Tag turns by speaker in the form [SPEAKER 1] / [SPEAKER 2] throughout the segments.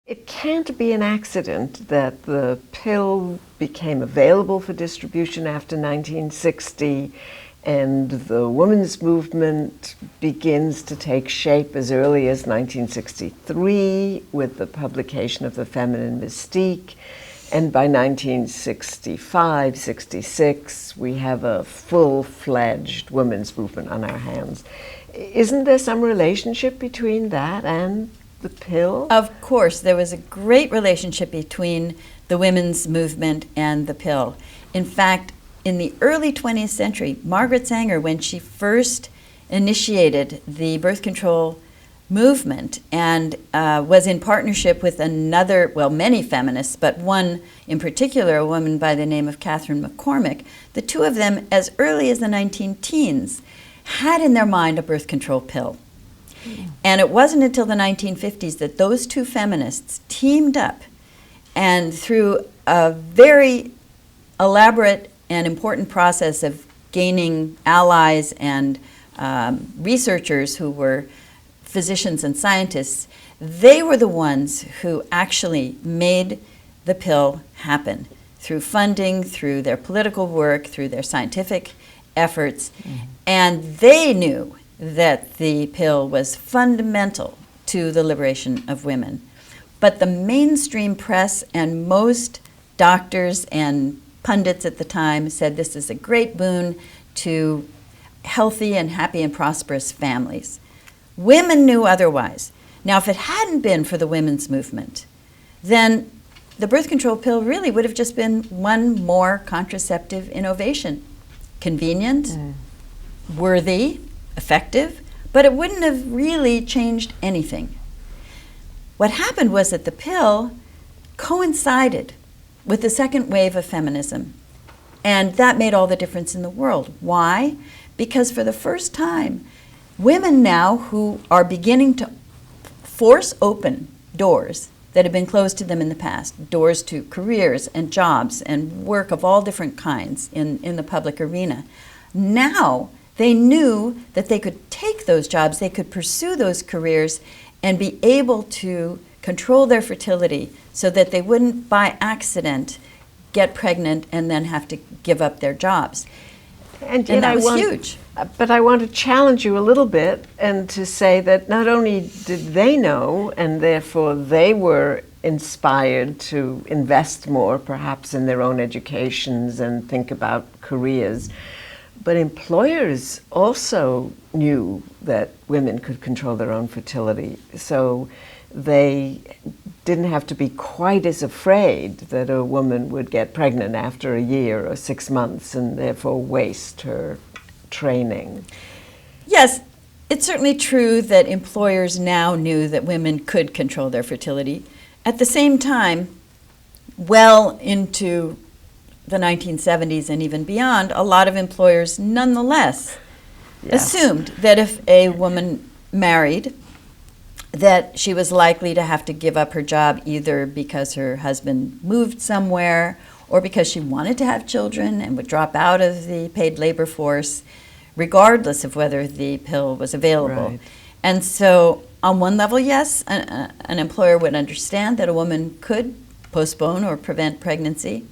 [SPEAKER 1] It can't be an accident that the pill became available for distribution after 1960, and the women's movement begins to take shape as early as 1963 with the publication of The Feminine Mystique. And by 1965, 66, we have a full-fledged women's movement on our hands. Isn't there some relationship between that and the pill?
[SPEAKER 2] Of course, there was a great relationship between the women's movement and the pill. In fact, in the early 20th century, Margaret Sanger, when she first initiated the birth control movement and was in partnership with many feminists, but one in particular, a woman by the name of Catherine McCormick, the two of them, as early as the 19-teens, had in their mind a birth control pill. And it wasn't until the 1950s that those two feminists teamed up, and through a very elaborate and important process of gaining allies and researchers who were physicians and scientists, they were the ones who actually made the pill happen through funding, through their political work, through their scientific efforts. And they knew that the pill was fundamental to the liberation of women. But the mainstream press and most doctors and pundits at the time said this is a great boon to healthy and happy and prosperous families. Women knew otherwise. Now, if it hadn't been for the women's movement, then the birth control pill really would have just been one more contraceptive innovation. Convenient, worthy, effective, but it wouldn't have really changed anything. What happened was that the pill coincided with the second wave of feminism, and that made all the difference in the world. Why? Because for the first time, women now who are beginning to force open doors that have been closed to them in the past, doors to careers and jobs and work of all different kinds in the public arena, now they knew that they could take those jobs, they could pursue those careers and be able to control their fertility so that they wouldn't by accident get pregnant and then have to give up their jobs. And that was huge.
[SPEAKER 1] But I want to challenge you a little bit and to say that not only did they know, and therefore they were inspired to invest more, perhaps in their own educations and think about careers, but employers also knew that women could control their own fertility. So they didn't have to be quite as afraid that a woman would get pregnant after a year or 6 months and therefore waste her training.
[SPEAKER 2] Yes, it's certainly true that employers now knew that women could control their fertility. At the same time, well into the 1970s and even beyond, a lot of employers nonetheless assumed that if a woman married, that she was likely to have to give up her job either because her husband moved somewhere or because she wanted to have children and would drop out of the paid labor force, regardless of whether the pill was available.
[SPEAKER 1] Right.
[SPEAKER 2] And so on one level, yes, an employer would understand that a woman could postpone or prevent pregnancy,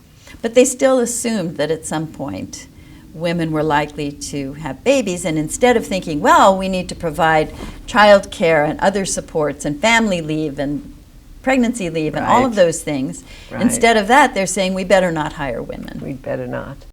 [SPEAKER 2] but they still assumed that at some point women were likely to have babies, and instead of thinking, well, we need to provide child care and other supports and family leave and pregnancy leave and all of those things, instead of that, they're saying we better not hire women.
[SPEAKER 1] We'd better not.